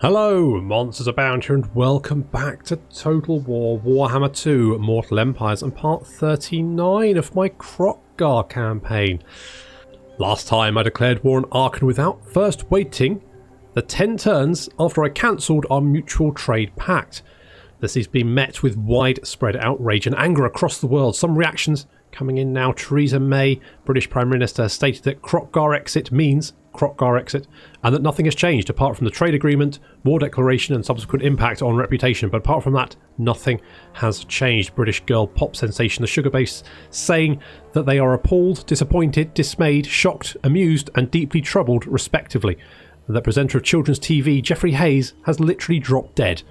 Hello, monsters abound here, and welcome back to Total War Warhammer 2 Mortal Empires and part 39 of my Kroq-Gar campaign. Last time I declared war on Arkin without first waiting the 10 turns after I cancelled our mutual trade pact. This has been met with widespread outrage and anger across the world. Some reactions coming in now. Theresa May, British Prime Minister, stated that Kroq-Gar exit means Kroq-Gar exit, and that nothing has changed apart from the trade agreement, war declaration and subsequent impact on reputation. But apart from that, nothing has changed. British girl pop sensation The Sugar Bass saying that they are appalled, disappointed, dismayed, shocked, amused and deeply troubled respectively. The presenter of children's TV, Geoffrey Hayes, has literally dropped dead.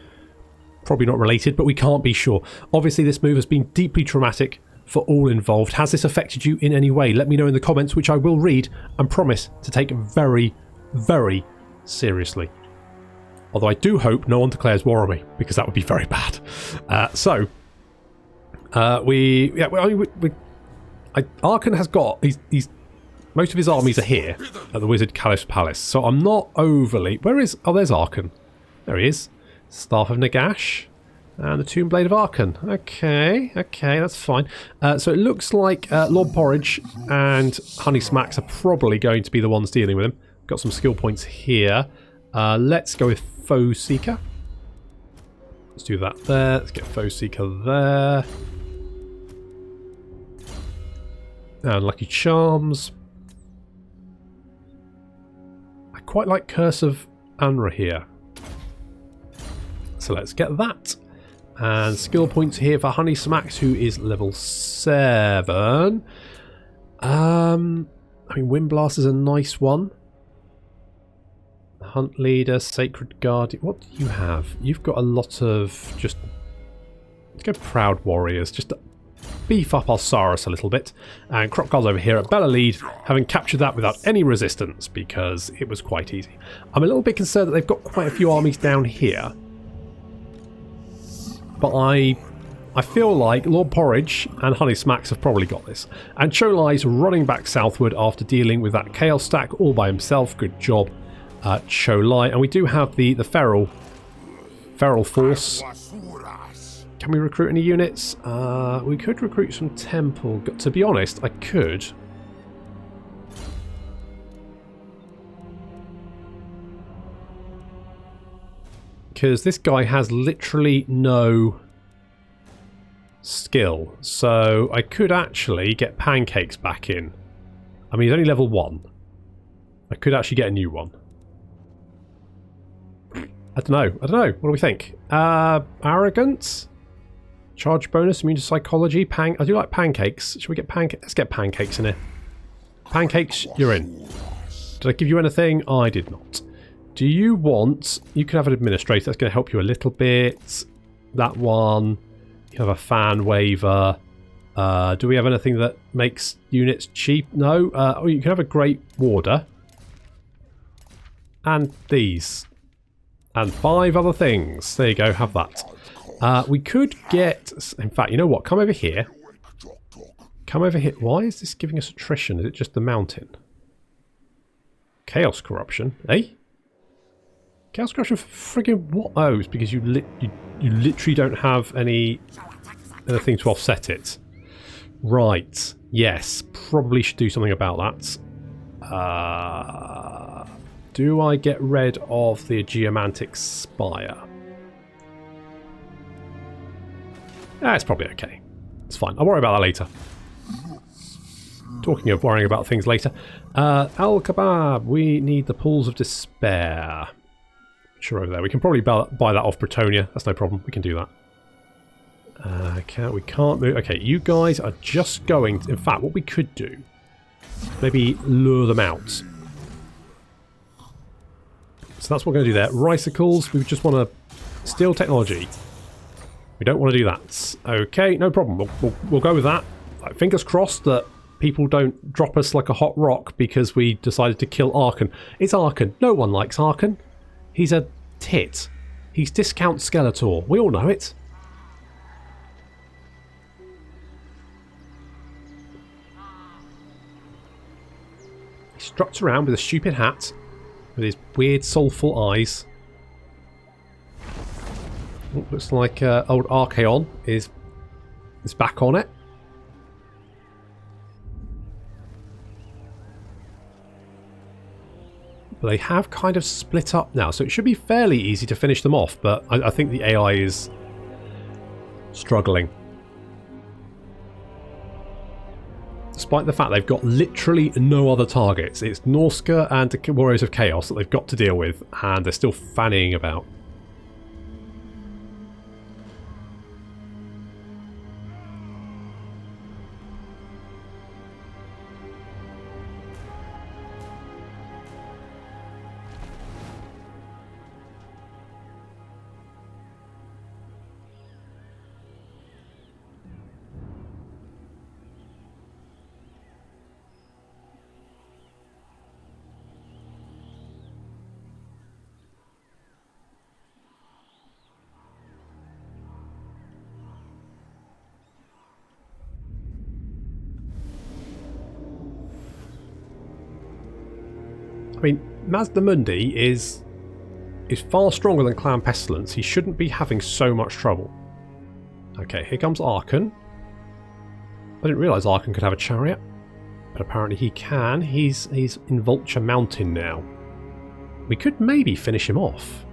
Probably not related, but we can't be sure. Obviously this move has been deeply traumatic for all involved. Has this affected you in any way? Let me know in the comments, which I will read and promise to take very, very seriously. Although I do hope no one declares war on me, because that would be very bad. Arkin has got he's most of his armies are here at the Wizard Caliph's Palace, so I'm not overly. Where is? Oh, there's Arkin. There he is. Staff of Nagash. And the Tomb Blade of Arkin. Okay, that's fine. So it looks like Lord Porridge and Honey Smacks are probably going to be the ones dealing with him. Got some skill points here. Let's go with Foe Seeker. Let's do that there. Let's get Foe Seeker there. And Lucky Charms. I quite like Curse of Anra here. So let's get that. And skill points here for Honey Smacks, who is level 7. I mean, Windblast is a nice one. Hunt Leader, Sacred Guardian. What do you have? You've got a lot of just... Let's go Proud Warriors, just to beef up our Saurus a little bit. And Kroq-Gar's over here at Bella Lead, having captured that without any resistance, because it was quite easy. I'm a little bit concerned that they've got quite a few armies down here. But I feel like Lord Porridge and Honey Smacks have probably got this. And Cholai's running back southward after dealing with that Chaos stack all by himself. Good job, Cholai. And we do have the Feral Force. Can we recruit any units? We could recruit some Temple. To be honest, I could. Because this guy has literally no skill. So I could actually get Pancakes back in. I mean, he's only level 1. I could actually get a new one. I don't know. What do we think? Arrogance? Charge bonus, immune to psychology. I do like Pancakes. Should we get Pancakes? Let's get Pancakes in here. Pancakes, you're in. Did I give you anything? I did not. Do you want... You can have an administrator. That's going to help you a little bit. That one. You have a fan waiver. Do we have anything that makes units cheap? No. Oh, you can have a Great Warder. And these. And 5 other things. There you go. Have that. We could get... In fact, you know what? Come over here. Come over here. Why is this giving us attrition? Is it just the mountain? Chaos Corruption. Eh? Chaos Corruption for friggin' what? Oh, it's because you literally don't have anything to offset it. Right. Yes. Probably should do something about that. Do I get rid of the Geomantic Spire? It's probably okay. It's fine. I'll worry about that later. Talking of worrying about things later. Al-Kebab. We need the Pools of Despair. Sure, over there. We can probably buy that off Bretonia. That's no problem. We can do that. We can't move. Okay, you guys are just going... In fact, what we could do... Maybe lure them out. So that's what we're going to do there. Ricicles. We just want to steal technology. We don't want to do that. Okay, no problem. We'll go with that. Fingers crossed that people don't drop us like a hot rock because we decided to kill Arkin. It's Arkin. No one likes Arkin. He's a tit. He's discount Skeletor. We all know it. He struts around with a stupid hat, with his weird soulful eyes. Looks like old Arkin is back on it. But they have kind of split up now, so it should be fairly easy to finish them off, but I think the AI is struggling. Despite the fact they've got literally no other targets. It's Norska and the Warriors of Chaos that they've got to deal with, and they're still fannying about. I mean, Mazdamundi is far stronger than Clan Pestilence. He shouldn't be having so much trouble. Okay, here comes Arkin. I didn't realise Arkin could have a chariot, but apparently he can. He's in Vulture Mountain now. We could maybe finish him off.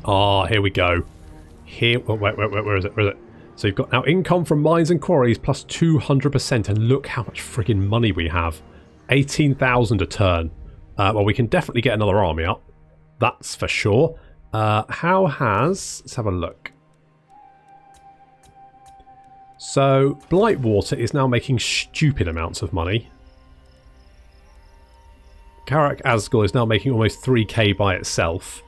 Ah, here we go. Here, oh, wait, where is it? Where is it? So you've got now income from mines and quarries plus 200%, and look how much friggin' money we have. 18,000 a turn. Well, we can definitely get another army up. That's for sure. Let's have a look. So, Blightwater is now making stupid amounts of money. Karak Asgul is now making almost 3k by itself.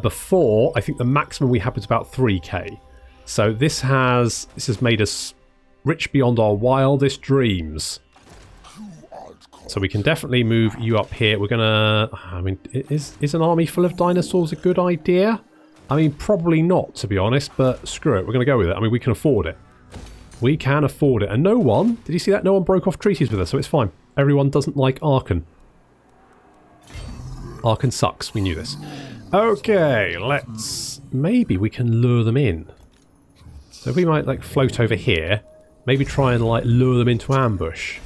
Before, I think the maximum we had was about 3k. So this has made us rich beyond our wildest dreams. So we can definitely move you up here. We're gonna... I mean, is an army full of dinosaurs a good idea? I mean, probably not, to be honest, but screw it. We're gonna go with it. I mean, we can afford it. We can afford it. And no one... Did you see that? No one broke off treaties with us, so it's fine. Everyone doesn't like Arkin. Arkin sucks. We knew this. Okay, let's... Maybe we can lure them in. So we might like float over here, maybe try and like lure them into ambush.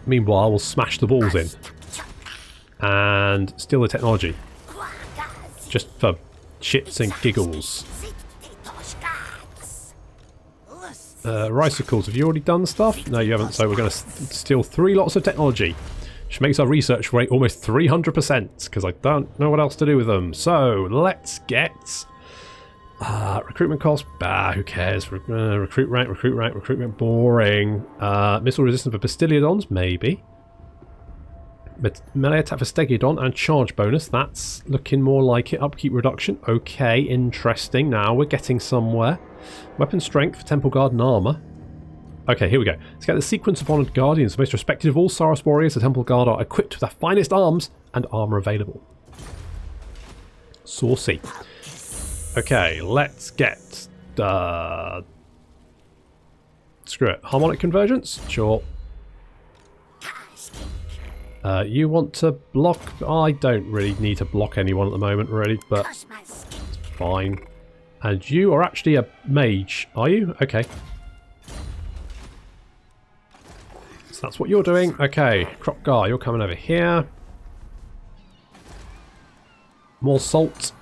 Meanwhile, we'll smash the walls in and steal the technology, just for shits and giggles. Ricicles, have you already done stuff? No, you haven't. So we're going to steal 3 lots of technology. Which makes our research rate almost 300%, because I don't know what else to do with them. So, let's get... recruitment cost, who cares? Recruit rank, boring. Missile resistance for Bastiliodons, maybe. Melee attack for Stegodon and charge bonus, that's looking more like it. Upkeep reduction, okay, interesting. Now we're getting somewhere. Weapon strength for Temple Guard and armour. Okay, here we go. Let's get the sequence of honoured guardians. The most respected of all Saros warriors, the Temple Guard are equipped with the finest arms and armour available. Saucy. Okay, let's get... screw it. Harmonic convergence? Sure. You want to block... I don't really need to block anyone at the moment, really, but it's fine. And you are actually a mage, are you? Okay. So that's what you're doing. Okay, Kroq-Gar, you're coming over here. More salt.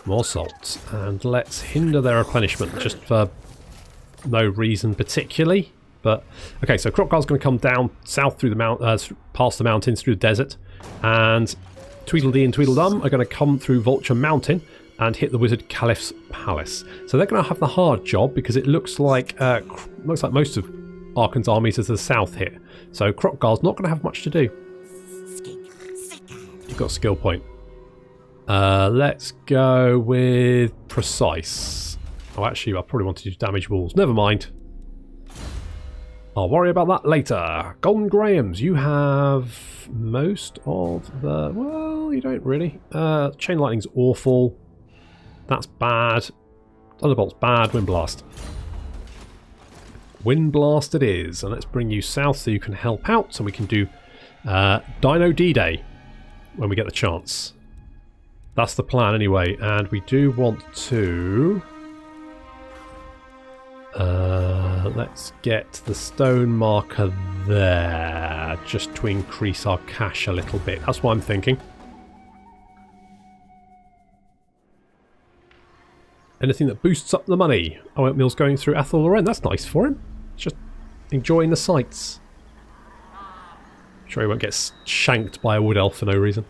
More salt. And let's hinder their replenishment, just for no reason particularly. But, okay, so Kroq-Gar's going to come down south through the past the mountains, through the desert. And Tweedledee and Tweedledum are going to come through Vulture Mountain and hit the Wizard Caliph's palace. So they're going to have the hard job, because it looks like most of Arkin's armies are to the south here. So Kroq-Gar's not going to have much to do. You've got a skill point. Let's go with precise. Oh, actually, I probably wanted to do damage walls. Never mind. I'll worry about that later. Golden Grahams, you have most of the... Well, you don't really. Chain Lightning's awful. That's bad. Thunderbolt's bad. Wind Blast. Wind Blast it is. And let's bring you south so you can help out. So we can do Dino D-Day when we get the chance. That's the plan anyway. And we do want to... let's get the stone marker there. Just to increase our cash a little bit. That's what I'm thinking. Anything that boosts up the money. Oh, Oatmeal's going through Athel Loren. That's nice for him. Just enjoying the sights. I'm sure he won't get shanked by a wood elf for no reason.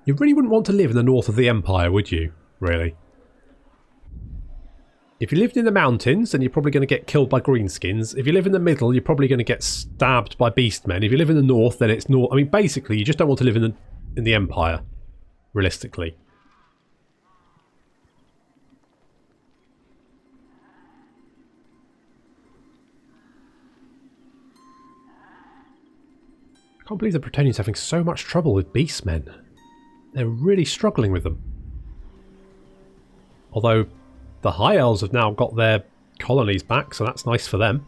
You really wouldn't want to live in the north of the Empire, would you? Really? If you lived in the mountains, then you're probably going to get killed by greenskins. If you live in the middle, you're probably going to get stabbed by beastmen. If you live in the north, then it's north. I mean, basically, you just don't want to live in the Empire, realistically. I can't believe the Bretonnians are having so much trouble with beastmen. They're really struggling with them. Although the High Elves have now got their colonies back, so that's nice for them.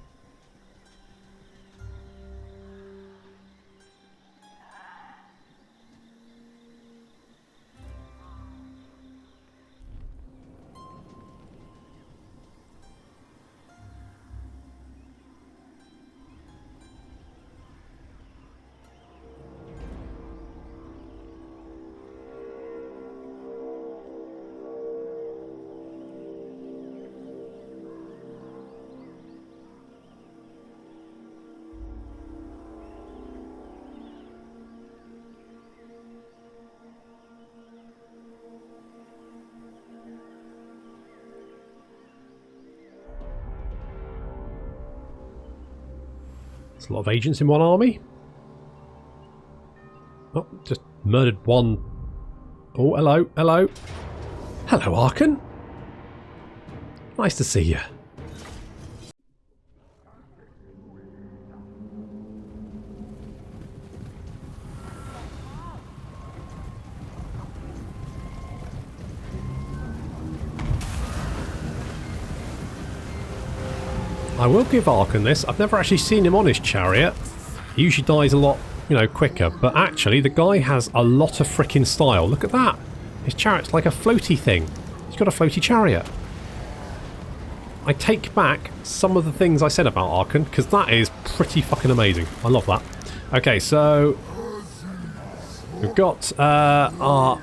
There's a lot of agents in one army. Oh, just murdered one. Oh, hello, hello. Hello, Arkin. Nice to see you. I will give Arkin this. I've never actually seen him on his chariot. He usually dies a lot, you know, quicker. But actually, the guy has a lot of frickin' style. Look at that. His chariot's like a floaty thing. He's got a floaty chariot. I take back some of the things I said about Arkin, because that is pretty fucking amazing. I love that. Okay, so we've got our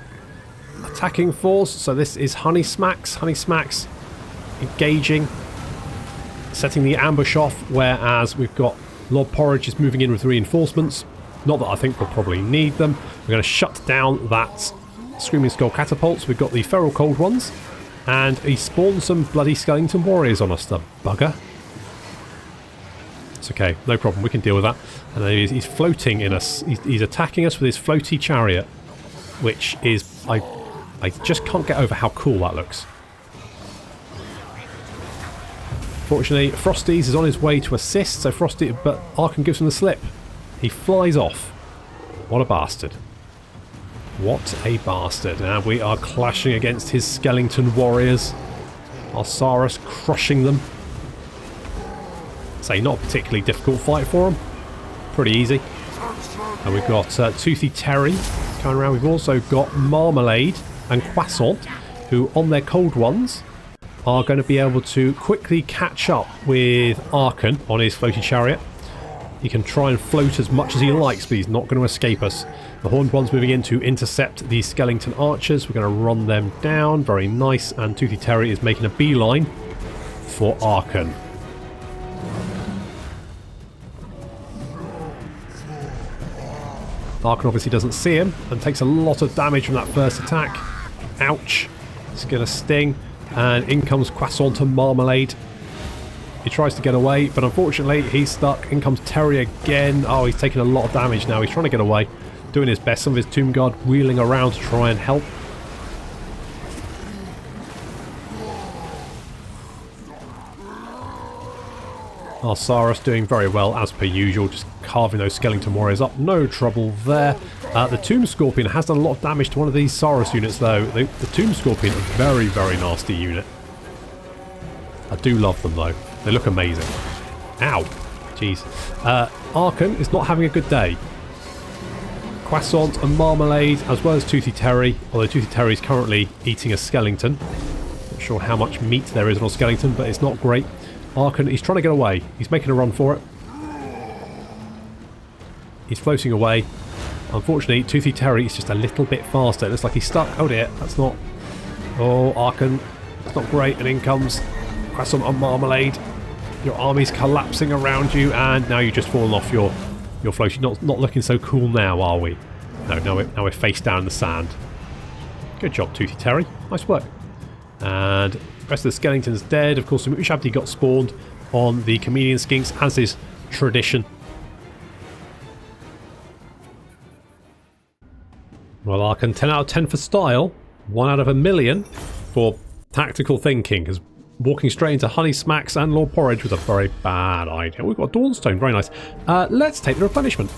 attacking force. So this is Honey Smacks. Honey Smacks engaging, setting the ambush off, whereas we've got Lord Porridge is moving in with reinforcements. Not that I think we'll probably need them. We're going to shut down that Screaming Skull catapults. We've got the Feral Cold ones, and he spawned some bloody skeleton warriors on us, the bugger. It's okay, no problem, we can deal with that. And then he's floating in us. He's attacking us with his floaty chariot, which is... I just can't get over how cool that looks. Fortunately, Frosty's is on his way to assist, so but Arkin gives him the slip. He flies off. What a bastard. What a bastard. And we are clashing against his skeleton warriors. Osiris crushing them. Say, not a particularly difficult fight for him. Pretty easy. And we've got Toothy Terry coming around. We've also got Marmalade and Croissant, who on their cold ones are going to be able to quickly catch up with Arkin on his floaty chariot. He can try and float as much as he likes, but he's not going to escape us. The Horned One's moving in to intercept the skeleton archers. We're going to run them down. Very nice. And Toothy Terry is making a beeline for Arkin. Arkin obviously doesn't see him and takes a lot of damage from that first attack. Ouch. It's going to sting. And in comes Croissant and Marmalade. He tries to get away, but unfortunately he's stuck. In comes Terry again. Oh, he's taking a lot of damage now. He's trying to get away. Doing his best. Some of his Tomb Guard wheeling around to try and help. Our Saurus doing very well as per usual, just carving those skeleton warriors up, no trouble there. The Tomb Scorpion has done a lot of damage to one of these Saurus units though. The Tomb Scorpion, a very, very nasty unit. I do love them though, they look amazing. Ow, jeez. Arkin is not having a good day. Croissant and marmalade, as well as Toothy Terry, although Toothy Terry is currently eating a skeleton. Not sure how much meat there is on a skeleton, but it's not great. Arkin, he's trying to get away. He's making a run for it. He's floating away. Unfortunately, Toothy Terry is just a little bit faster. It looks like he's stuck. Oh dear, that's not... Oh, Arkin, that's not great. And in comes Croissant and marmalade. Your army's collapsing around you, and now you've just fallen off your float. You're not looking so cool now, are we? No, now we're face down in the sand. Good job, Toothy Terry. Nice work. And the rest of the skeleton's dead. Of course, Mushabdi got spawned on the chameleon skinks, as is tradition. Well, Arkin, 10 out of 10 for style. 1 out of a million for tactical thinking, because walking straight into Honey Smacks and Lord Porridge was a very bad idea. We've got Dawnstone, very nice. Let's take the replenishment.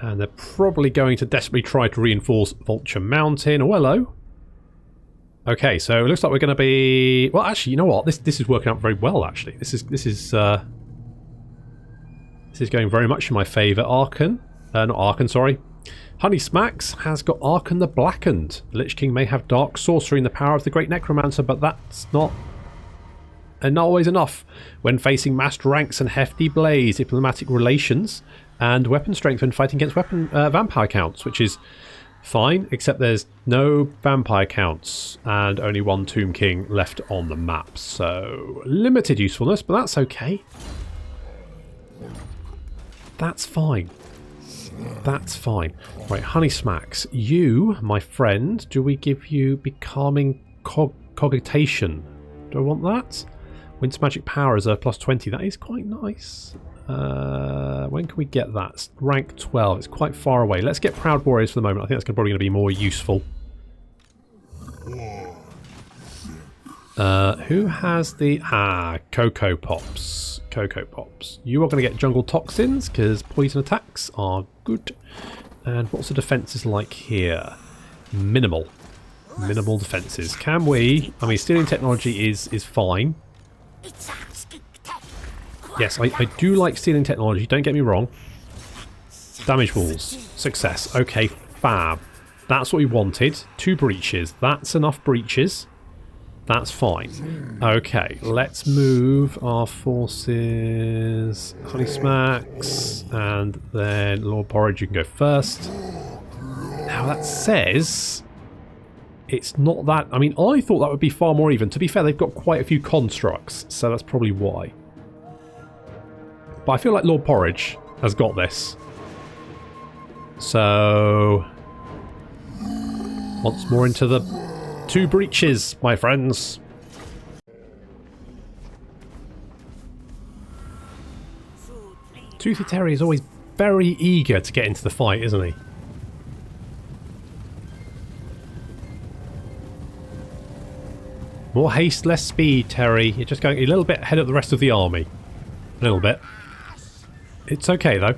And they're probably going to desperately try to reinforce Vulture Mountain. Oh, hello. Okay, so it looks like we're going to be... Well, actually, you know what? This is working out very well, actually. This is going very much in my favour. Arkin. Not Arkin, sorry. Honey Smacks has got Arkin the Blackened. The Lich King may have Dark Sorcery and the power of the Great Necromancer, but that's not always enough. When facing massed ranks and hefty blades, diplomatic relations, and weapon strength when fighting against vampire counts, which is fine, except there's no vampire counts and only one Tomb King left on the map. So, limited usefulness, but that's okay. That's fine. That's fine. Right, Honey Smacks. You, my friend, do we give you Becalming Cogitation? Do I want that? Winter Magic Power is a plus 20. That is quite nice. When can we get that? It's rank 12. It's quite far away. Let's get Proud Warriors for the moment. I think that's probably going to be more useful. Who has the... Cocoa Pops. Cocoa Pops. You are going to get Jungle Toxins, because poison attacks are good. And what's the defences like here? Minimal. Minimal defences. Can we... I mean, Stealing Technology is fine. Yes, I do like Stealing Technology, don't get me wrong. Damage walls. Success. Okay, fab. That's what we wanted. 2 breaches. That's enough breaches. That's fine. Okay, let's move our forces. Honey Smacks, and then Lord Porridge, you can go first. Now that says it's not that... I mean, I thought that would be far more even. To be fair, they've got quite a few constructs, so that's probably why. But I feel like Lord Porridge has got this. So... once more into the 2 breaches, my friends. Toothy Terry is always very eager to get into the fight, isn't he? More haste, less speed, Terry. You're just going a little bit ahead of the rest of the army. A little bit. It's okay, though.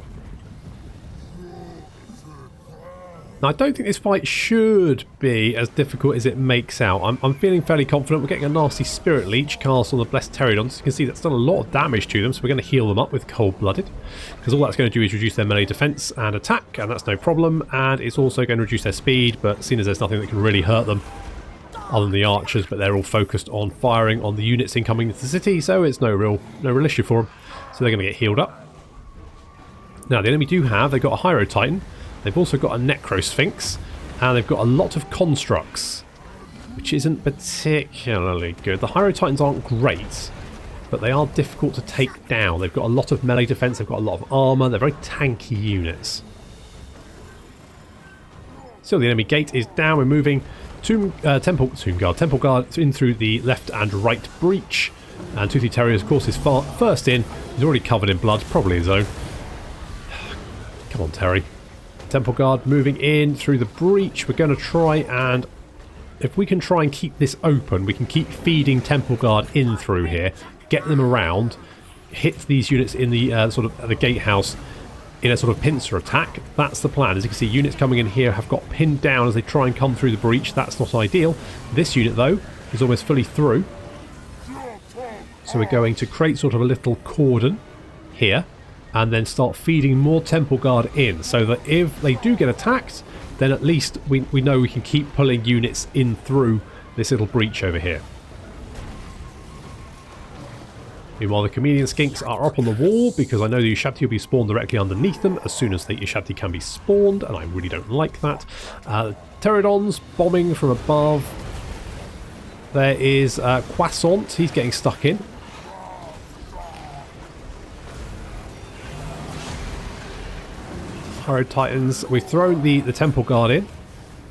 Now, I don't think this fight should be as difficult as it makes out. I'm feeling fairly confident. We're getting a nasty Spirit Leech cast on the Blessed Pterodons. You can see that's done a lot of damage to them, so we're going to heal them up with Cold-Blooded. Because all that's going to do is reduce their melee defense and attack, and that's no problem. And it's also going to reduce their speed, but seeing as there's nothing that can really hurt them other than the archers, but they're all focused on firing on the units incoming into the city, so it's no real issue for them. So they're going to get healed up. Now, the enemy they've got a Hyro Titan. They've also got a Necro Sphinx, and they've got a lot of constructs, which isn't particularly good. The Hyro Titans aren't great, but they are difficult to take down. They've got a lot of melee defense, they've got a lot of armor, they're very tanky units. Still, the enemy gate is down. We're moving Temple Guard in through the left and right breach, and Toothy Terry, of course, is first in. He's already covered in blood, probably his own. Come on, Terry. Temple Guard moving in through the breach. We're going to try and if we can try and keep this open, we can keep feeding Temple Guard in through here, get them around, hit these units in the sort of the gatehouse in a sort of pincer attack. That's the plan. As you can see, units coming in here have got pinned down as they try and come through the breach. That's not ideal. This unit, though, is almost fully through. So we're going to create sort of a little cordon here and then start feeding more Temple Guard in so that if they do get attacked, then at least we know we can keep pulling units in through this little breach over here. Meanwhile, the chameleon skinks are up on the wall because I know the Ushabti will be spawned directly underneath them as soon as the Ushabti can be spawned, and I really don't like that. Pterodons bombing from above. There is Croissant, he's getting stuck in. Hyrule Titans, we've thrown the Temple Guard in.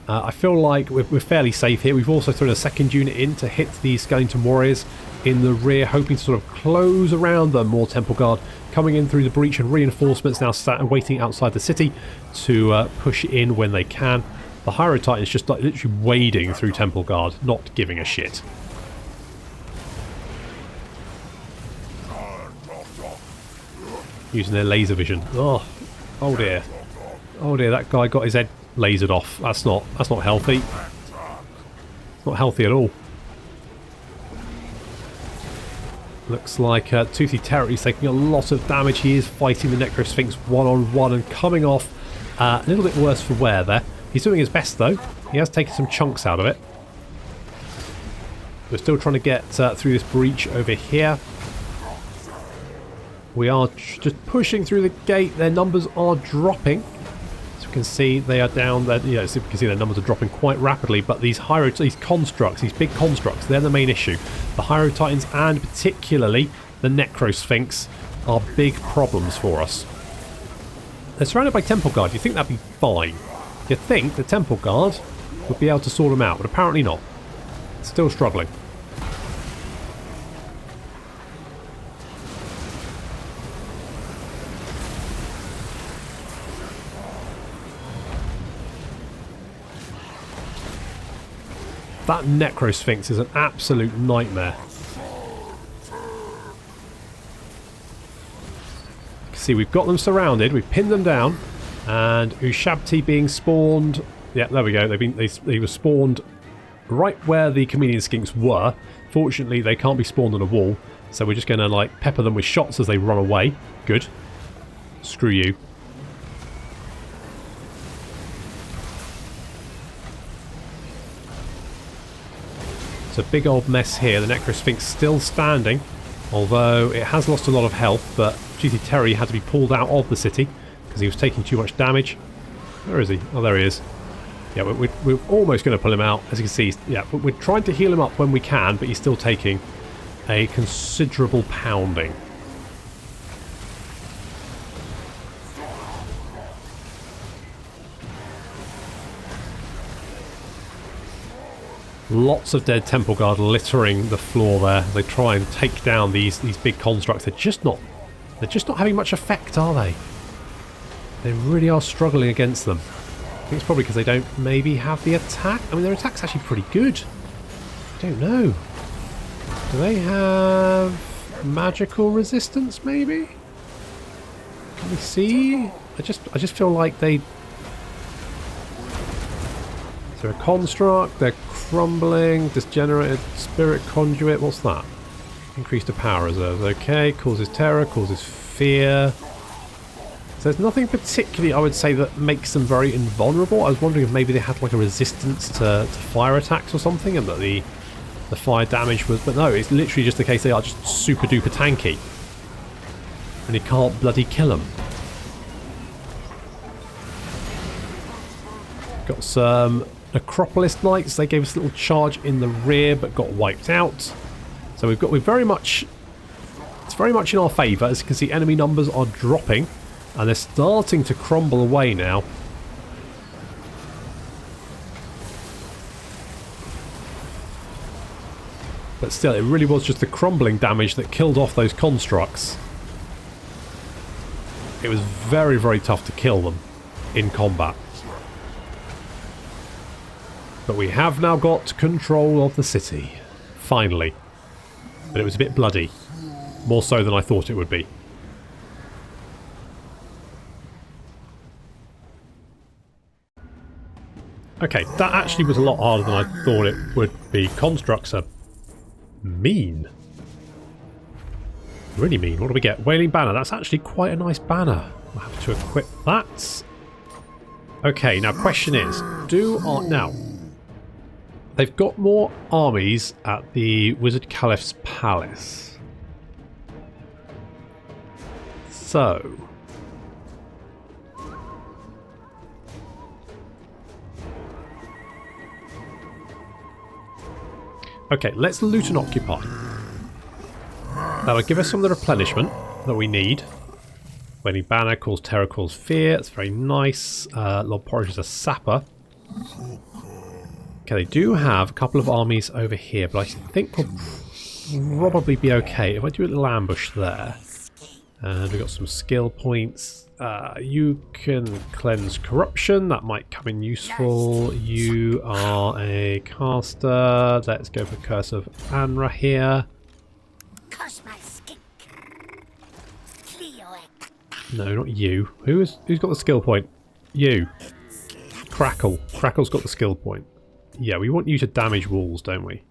I feel like we're fairly safe here. We've also thrown a second unit in to hit the Skeleton Warriors in the rear, hoping to sort of close around them. More Temple Guard coming in through the breach, and reinforcements now sat and waiting outside the city to push in when they can. The Hyrule Titans just like literally wading through Temple Guard, not giving a shit. Using their laser vision. Oh dear. Oh dear, that guy got his head lasered off. That's not healthy. It's not healthy at all. Looks like Toothy Terror is taking a lot of damage. He is fighting the Necro Sphinx one-on-one and coming off a little bit worse for wear there. He's doing his best though. He has taken some chunks out of it. We're still trying to get through this breach over here. We are just pushing through the gate. Their numbers are dropping. As we can see, they are down there. You know, so you can see their numbers are dropping quite rapidly. But these constructs, these big constructs, they're the main issue. The Hyrule Titans and particularly the Necro Sphinx are big problems for us. They're surrounded by Temple Guard. You think that'd be fine? You'd think the Temple Guard would be able to sort them out, but apparently not. Still struggling. That Necro Sphinx is an absolute nightmare. You can see we've got them surrounded, we've pinned them down, and Ushabti being spawned. Yeah, there we go. They were spawned right where the chameleon skinks were. Fortunately, they can't be spawned on a wall, so we're just going to like pepper them with shots as they run away. Good. Screw you. It's a big old mess here. The Necro Sphinx still standing, although it has lost a lot of health, but GT Terry had to be pulled out of the city because he was taking too much damage. Where is he? Oh, there he is. Yeah, we're almost going to pull him out. As you can see, yeah, we're trying to heal him up when we can, but he's still taking a considerable pounding. Lots of dead Temple Guard littering the floor there. They try and take down these big constructs. They're just not having much effect, are they? They really are struggling against them. I think it's probably because they don't maybe have the attack. I mean, their attack's actually pretty good. I don't know. Do they have magical resistance, maybe? Can we see? I just feel like they... They're a construct, they're crumbling, disgenerated spirit conduit, what's that? Increased to power reserves, okay, causes terror, causes fear. So there's nothing particularly, I would say, that makes them very invulnerable. I was wondering if maybe they had like a resistance to fire attacks or something, and that the fire damage was... But no, it's literally just the case they are just super duper tanky. And you can't bloody kill them. Got some Necropolis Knights. They gave us a little charge in the rear, but got wiped out. So we're very much... It's very much in our favour. As you can see, enemy numbers are dropping. And they're starting to crumble away now. But still, it really was just the crumbling damage that killed off those constructs. It was very, very tough to kill them in combat. But we have now got control of the city. Finally. But it was a bit bloody. More so than I thought it would be. Okay, that actually was a lot harder than I thought it would be. Constructs are mean. Really mean. What do we get? Wailing Banner. That's actually quite a nice banner. I'll have to equip that. Okay, now question is, now they've got more armies at the Wizard Caliph's palace. So okay, let's loot and occupy. That'll give us some of the replenishment that we need. Wailing Banner calls terror, calls fear. It's very nice. Lord Porridge is a sapper. Okay, they do have a couple of armies over here, but I think we'll probably be okay if I do a little ambush there. And we've got some skill points. You can cleanse corruption. That might come in useful. You are a caster. Let's go for Curse of Anra here. No, not you. Who's got the skill point? You. Crackle. Crackle's got the skill point. Yeah, we want you to damage walls, don't we?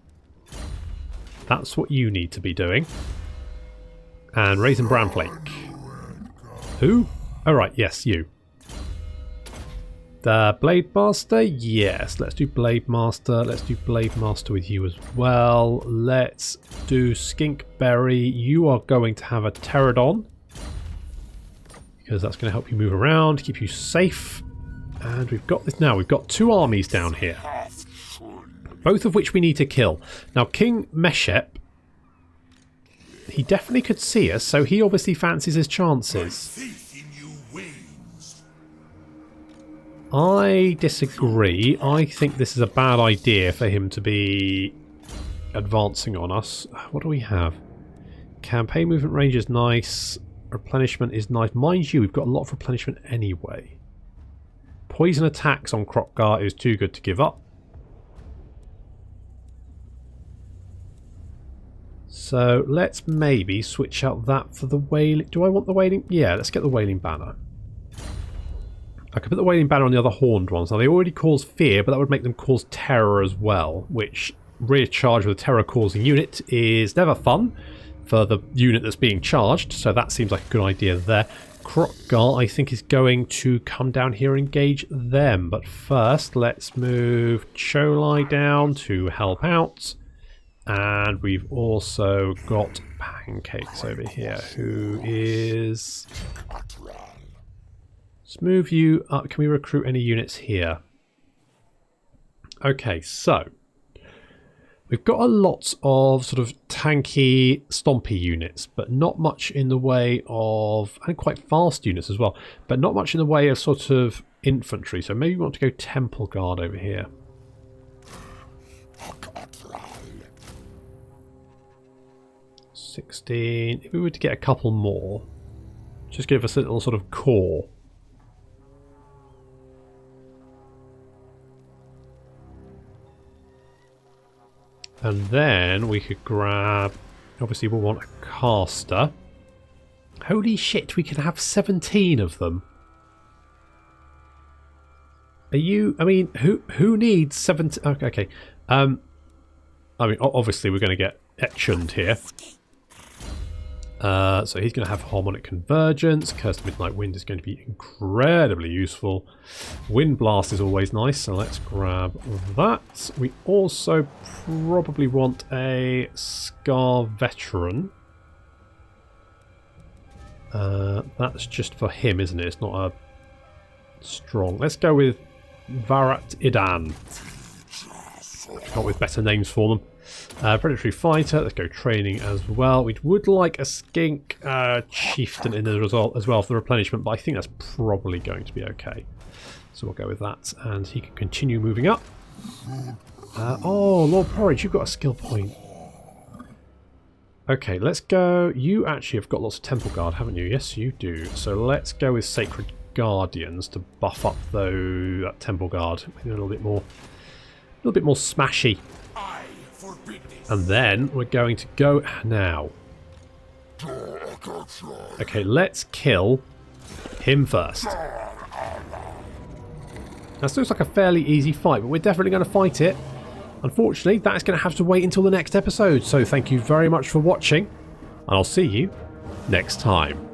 That's what you need to be doing. And Raisin Bramflake. Who? Oh right, yes, you. The Blade Master? Yes, let's do Blade Master. Let's do Blade Master with you as well. Let's do Skinkberry. You are going to have a Pterodon, because that's going to help you move around, keep you safe. And we've got this now. We've got two armies down here, both of which we need to kill. Now, King Meshep, he definitely could see us, so he obviously fancies his chances. I disagree. I think this is a bad idea for him to be advancing on us. What do we have? Campaign movement range is nice. Replenishment is nice. Mind you, we've got a lot of replenishment anyway. Poison attacks on Kroq-Gar is too good to give up. So let's maybe switch out that for the Wailing. Do I want the Wailing? Yeah, let's get the Wailing Banner. I could put the Wailing Banner on the other horned ones. Now they already cause fear, but that would make them cause terror as well, which rear charge with a terror causing unit is never fun for the unit that's being charged, so that seems like a good idea there. Kroq-Gar, I think, is going to come down here and engage them, but first let's move Cholai down to help out, and we've also got Pancakes over here, who is... Let's move you up. Can we recruit any units here? Okay, so we've got a lot of sort of tanky, stompy units, but not much in the way of, and quite fast units as well, but not much in the way of sort of infantry. So maybe we want to go Temple Guard over here. $16. If we were to get a couple more, just give us a little sort of core. And then we could grab, obviously we'll want a caster. Holy shit, we can have 17 of them. Are you, I mean, who needs 17? Okay. I mean, obviously we're going to get Etchund here. So he's going to have harmonic convergence. Cursed Midnight Wind is going to be incredibly useful. Wind Blast is always nice, so let's grab that. We also probably want a Scar Veteran. That's just for him, isn't it? It's not a strong. Let's go with Varat Idan. Come up with better names for them. Predatory Fighter, let's go training as well. We would like a Skink Chieftain in the result as well for the replenishment, but I think that's probably going to be okay. So we'll go with that, and he can continue moving up. Oh, Lord Porridge, you've got a skill point. Okay, let's go. You actually have got lots of Temple Guard, haven't you? Yes, you do. So let's go with Sacred Guardians to buff up that Temple Guard. Maybe a little bit more little bit more smashy. And then we're going to go now. Okay, let's kill him first. This looks like a fairly easy fight, but we're definitely going to fight it. Unfortunately, that's going to have to wait until the next episode. So thank you very much for watching, and I'll see you next time.